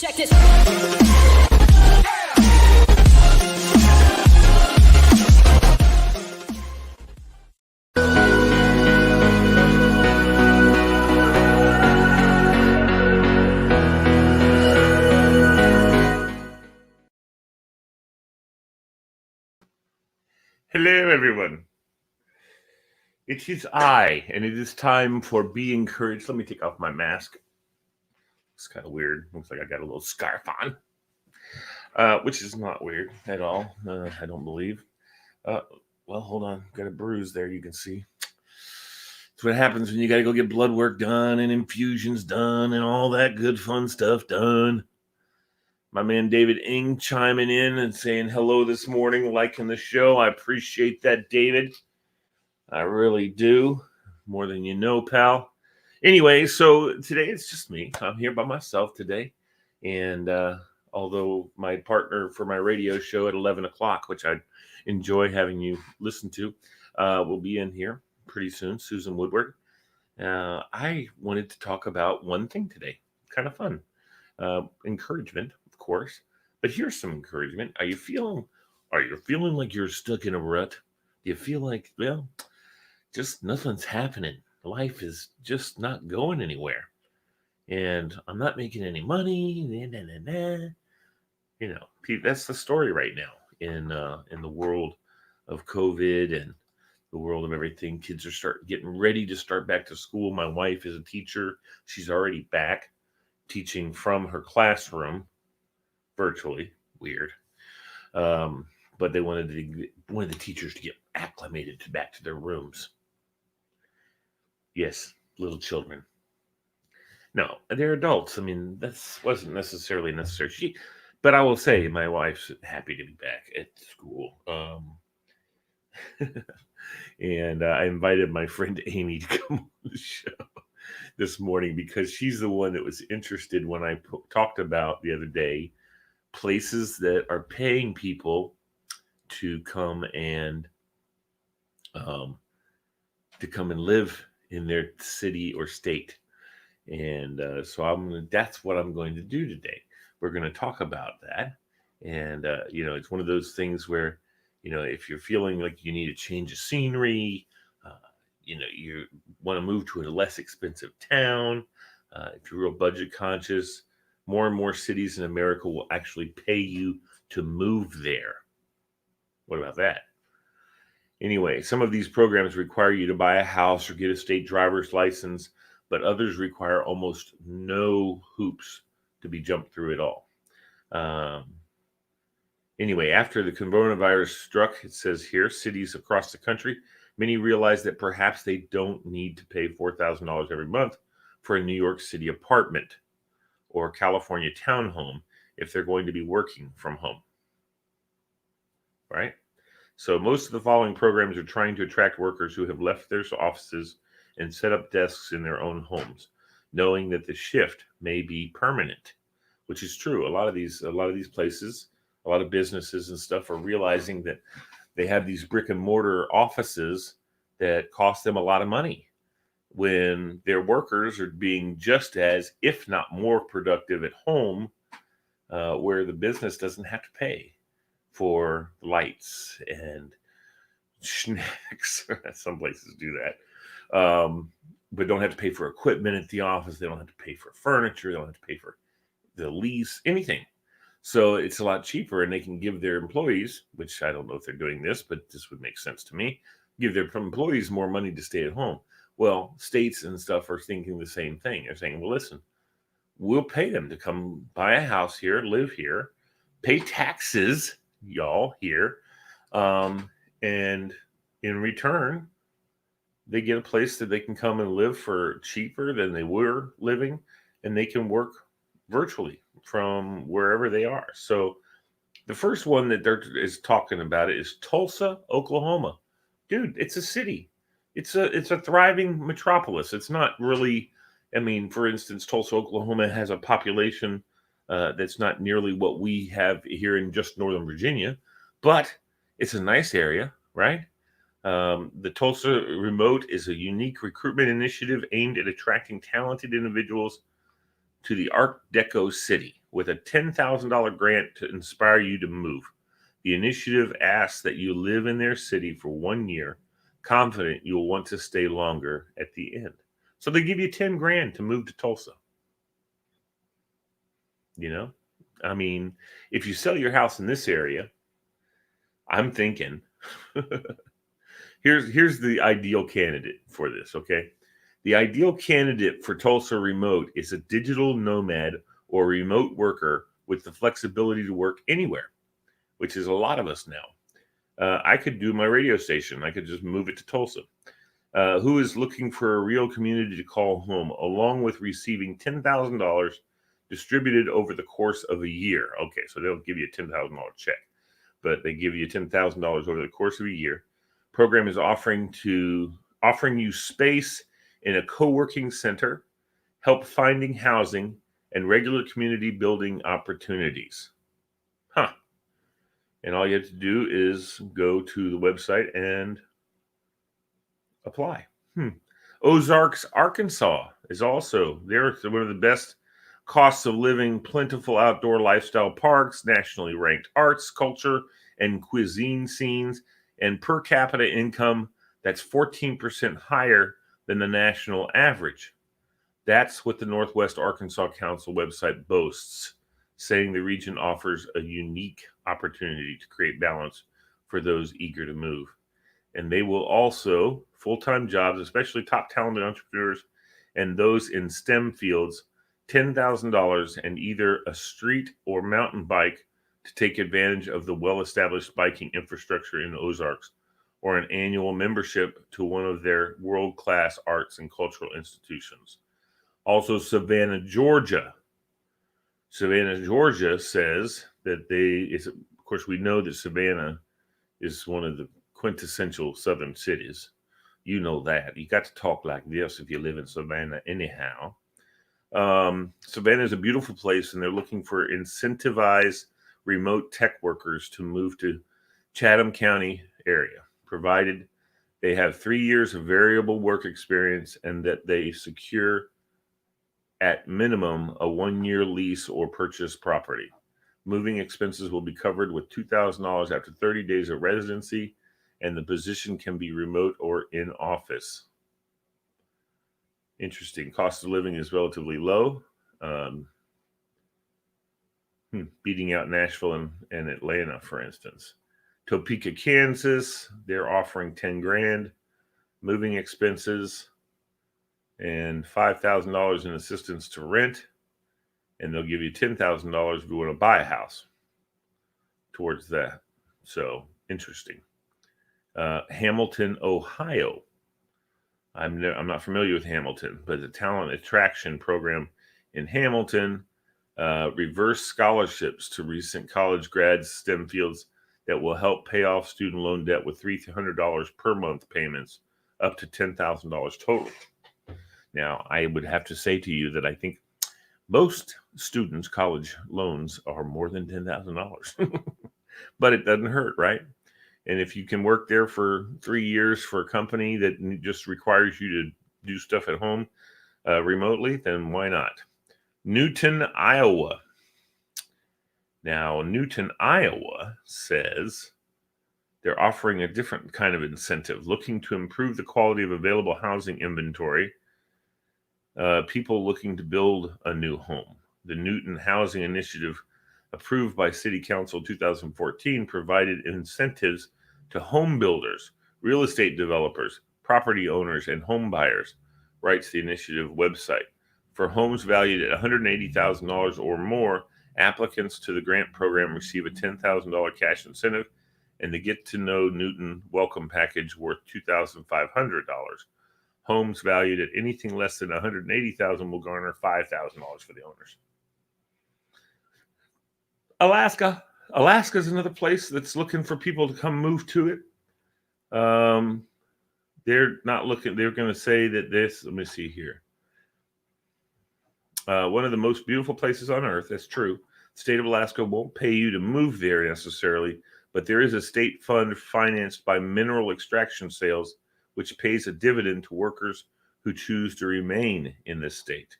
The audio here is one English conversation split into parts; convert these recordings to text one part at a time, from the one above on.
Check it. Hello, everyone. It is I, and it is time for Be Encouraged. Let me take off my mask. It's kind of weird. Looks like I got a little scarf on, which is not weird at all. I don't believe. Well, hold on. Got a bruise there, you can see. It's what happens when you got to go get blood work done and infusions done and all that good fun stuff done. My man David Ng chiming in and saying hello this morning, liking the show. I appreciate that, David. I really do. More than you know, pal. Anyway, so today it's just me. I'm here by myself today. And although my partner for my radio show at 11 o'clock, which I enjoy having you listen to, will be in here pretty soon, Susan Woodward. I wanted to talk about one thing today. Kind of fun. Encouragement, of course. But here's some encouragement. Are you feeling like you're stuck in a rut? Do you feel like, well, just nothing's happening? Life is just not going anywhere. And I'm not making any money. You know, that's the story right now in the world of COVID and the world of everything. Kids are getting ready to start back to school. My wife is a teacher. She's already back teaching from her classroom virtually. Weird. But they wanted the teachers to get acclimated back to their rooms. Yes, little children. No, they're adults. I mean, that wasn't necessarily necessary. But I will say, my wife's happy to be back at school. And I invited my friend Amy to come on the show this morning because she's the one that was interested when I talked about the other day places that are paying people to come and live in their city or state. And so that's what I'm going to do today. We're going to talk about that. And, it's one of those things where, if you're feeling like you need a change of scenery, you want to move to a less expensive town, if you're real budget conscious, more and more cities in America will actually pay you to move there. What about that? Anyway, some of these programs require you to buy a house or get a state driver's license, but others require almost no hoops to be jumped through at all. Anyway, after the coronavirus struck, it says here, cities across the country, many realize that perhaps they don't need to pay $4,000 every month for a New York City apartment or California townhome if they're going to be working from home. Right? So most of the following programs are trying to attract workers who have left their offices and set up desks in their own homes, knowing that the shift may be permanent, which is true. A lot of these places, a lot of businesses and stuff are realizing that they have these brick and mortar offices that cost them a lot of money when their workers are being just as, if not more productive at home, where the business doesn't have to pay for lights and snacks. Some places do that. But don't have to pay for equipment at the office. They don't have to pay for furniture. They don't have to pay for the lease, anything. So it's a lot cheaper, and they can give their employees, which I don't know if they're doing this, but this would make sense to me, give their employees more money to stay at home. Well, states and stuff are thinking the same thing. They're saying, well, listen, we'll pay them to come buy a house here, live here, pay taxes, y'all, here. And in return, they get a place that they can come and live for cheaper than they were living, and they can work virtually from wherever they are. So the first one that is talking about it is Tulsa, Oklahoma. Dude, it's a city. It's a thriving metropolis. It's not really, for instance, Tulsa, Oklahoma has a population that's not nearly what we have here in just Northern Virginia, but it's a nice area, right? The Tulsa Remote is a unique recruitment initiative aimed at attracting talented individuals to the Art Deco city. with a $10,000 grant to inspire you to move. The initiative asks that you live in their city for 1 year, confident you'll want to stay longer at the end. So they give you 10 grand to move to Tulsa. You know, I mean, if you sell your house in this area, I'm thinking here's the ideal candidate for this, okay? The ideal candidate for Tulsa Remote is a digital nomad or remote worker with the flexibility to work anywhere, which is a lot of us now. I could do my radio station. I could just move it to Tulsa. Who is looking for a real community to call home, along with receiving $10,000 distributed over the course of a year. Okay, so they'll give you a $10,000 check, but they give you $10,000 over the course of a year. Program is offering you space in a co-working center, help finding housing, and regular community building opportunities. And all you have to do is go to the website and apply. Ozarks, Arkansas is also there. One of the best costs of living, plentiful outdoor lifestyle parks, nationally ranked arts, culture, and cuisine scenes, and per capita income that's 14% higher than the national average. That's what the Northwest Arkansas Council website boasts, saying the region offers a unique opportunity to create balance for those eager to move. And they will also, full-time jobs, especially top talented entrepreneurs and those in STEM fields, $10,000 and either a street or mountain bike to take advantage of the well-established biking infrastructure in Ozarks, or an annual membership to one of their world-class arts and cultural institutions. Also, Savannah, Georgia. Savannah, Georgia says that of course, we know that Savannah is one of the quintessential southern cities. You know that. You got to talk like this if you live in Savannah anyhow. Savannah is a beautiful place, and they're looking for incentivized remote tech workers to move to Chatham County area, provided they have 3 years of variable work experience and that they secure at minimum a 1-year lease or purchase property. Moving expenses will be covered with $2,000 after 30 days of residency, and the position can be remote or in office. Interesting. Cost of living is relatively low, beating out Nashville and Atlanta, for instance. Topeka, Kansas, they're offering 10 grand, moving expenses, and $5,000 in assistance to rent, and they'll give you $10,000 if you want to buy a house towards that. So interesting. Hamilton, Ohio. I'm not familiar with Hamilton, but the talent attraction program in Hamilton, reverse scholarships to recent college grads STEM fields that will help pay off student loan debt with $300 per month payments, up to $10,000 total. Now, I would have to say to you that I think most students' college loans are more than $10,000, but it doesn't hurt, right? And if you can work there for 3 years for a company that just requires you to do stuff at home remotely, then why not? Newton, Iowa. Now, Newton, Iowa says they're offering a different kind of incentive, looking to improve the quality of available housing inventory. People looking to build a new home. The Newton Housing Initiative, approved by City Council 2014, provided incentives to home builders, real estate developers, property owners, and home buyers, writes the initiative website. For homes valued at $180,000 or more, applicants to the grant program receive a $10,000 cash incentive and the Get to Know Newton welcome package worth $2,500. Homes valued at anything less than $180,000 will garner $5,000 for the owners. Alaska. Alaska is another place that's looking for people to come move to it. They're not looking. They're going to say that this. Let me see here. One of the most beautiful places on earth. That's true. The state of Alaska won't pay you to move there necessarily, but there is a state fund financed by mineral extraction sales, which pays a dividend to workers who choose to remain in this state.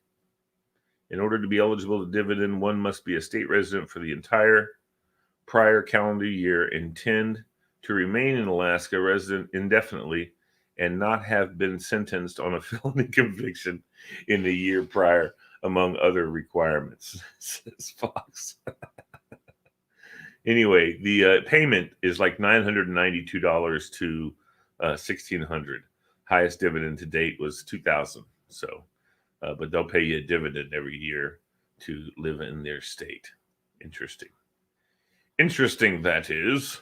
In order to be eligible to dividend, one must be a state resident for the entire prior calendar year, intend to remain in Alaska resident indefinitely, and not have been sentenced on a felony conviction in the year prior, among other requirements, says Fox. Anyway, the payment is like $992 to $1,600. Highest dividend to date was $2,000. So, but they'll pay you a dividend every year to live in their state. Interesting, that is.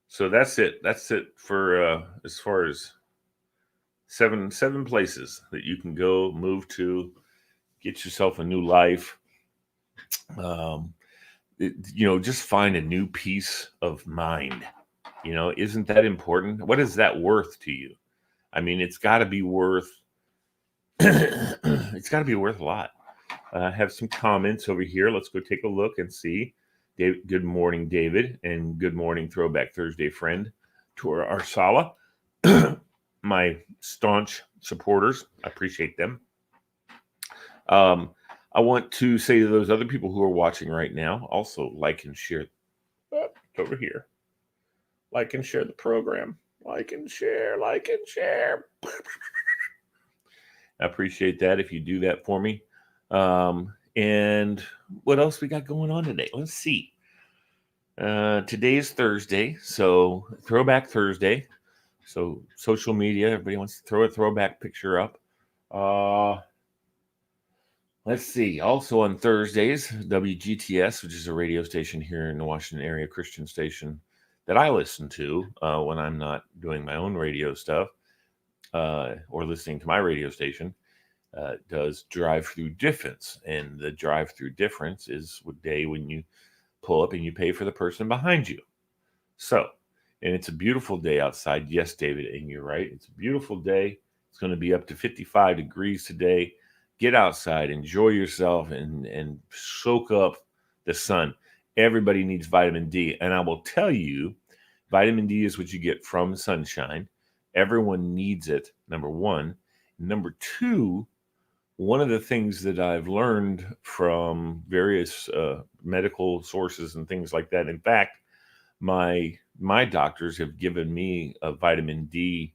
So that's it. That's it for as far as seven places that you can go, move to, get yourself a new life. Just find a new peace of mind. Isn't that important? What is that worth to you? I mean, it's got to be worth. It's got to be worth a lot. I have some comments over here. Let's go take a look and see. David, good morning, David, and good morning, Throwback Thursday friend, Tora Arsala, my staunch supporters. I appreciate them. I want to say to those other people who are watching right now, also like and share. Over here. Like and share the program. Like and share. I appreciate that if you do that for me. And what else we got going on today? Let's see. Today is Thursday, so Throwback Thursday. So social media, everybody wants to throw a throwback picture up. Let's see. Also on Thursdays, WGTS, which is a radio station here in the Washington area, Christian station that I listen to when I'm not doing my own radio stuff or listening to my radio station, does Drive Through Difference. And the Drive Through Difference is a day when you pull up and you pay for the person behind you. So, and it's a beautiful day outside. Yes, David, and you're right. It's a beautiful day. It's going to be up to 55 degrees today. Get outside, enjoy yourself, and soak up the sun. Everybody needs vitamin D. And I will tell you, vitamin D is what you get from sunshine. Everyone needs it, number one. Number two, one of the things that I've learned from various medical sources and things like that, in fact, my doctors have given me a vitamin D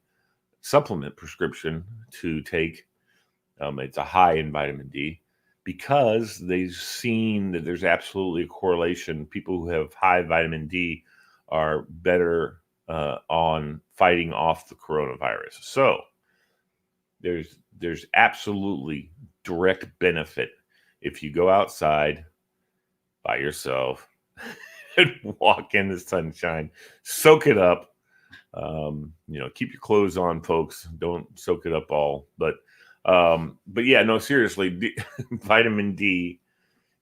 supplement prescription to take. It's a high in vitamin D because they've seen that there's absolutely a correlation. People who have high vitamin D are better on fighting off the coronavirus. So there's absolutely direct benefit if you go outside by yourself and walk in the sunshine, soak it up. Keep your clothes on, folks. Don't soak it up all. But yeah, no, seriously, vitamin D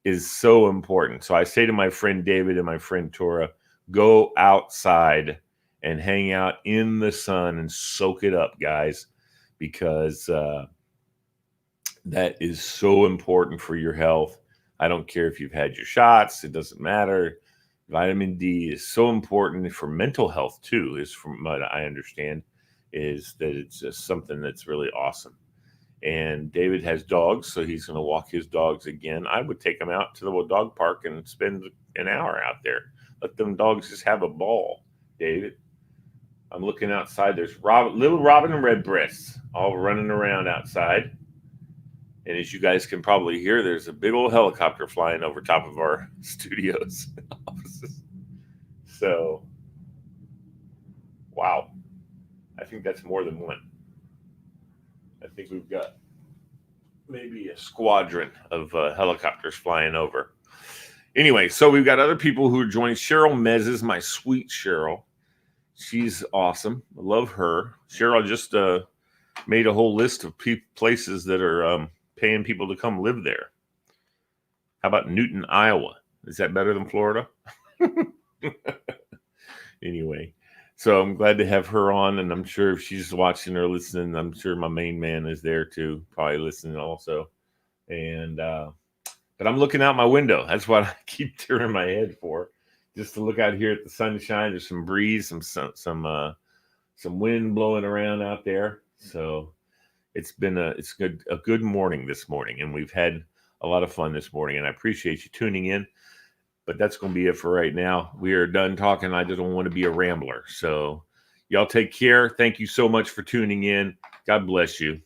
is so important. So I say to my friend David and my friend Tora, go outside and hang out in the sun and soak it up, guys, because that is so important for your health. I don't care if you've had your shots. It doesn't matter. Vitamin D is so important for mental health too, is from what I understand, is that it's just something that's really awesome. And David has dogs, so he's going to walk his dogs again. I would take them out to the dog park and spend an hour out there. Let them dogs just have a ball, David. I'm looking outside. There's little Robin and Redbreasts all running around outside. And as you guys can probably hear, there's a big old helicopter flying over top of our studios and offices. So, wow. I think that's more than one. I think we've got maybe a squadron of helicopters flying over. Anyway, so we've got other people who are joining. Cheryl Mezes, my sweet Cheryl. She's awesome. I love her. Cheryl just made a whole list of places that are paying people to come live there. How about Newton, Iowa? Is that better than Florida? Anyway, so I'm glad to have her on, and I'm sure if she's watching or listening, I'm sure my main man is there too, probably listening also. And but I'm looking out my window. That's what I keep turning my head for, just to look out here at the sunshine. There's some breeze, some wind blowing around out there. So it's been a good morning this morning, and we've had a lot of fun this morning, and I appreciate you tuning in. But that's going to be it for right now. We are done talking. I just don't want to be a rambler. So y'all take care. Thank you so much for tuning in. God bless you.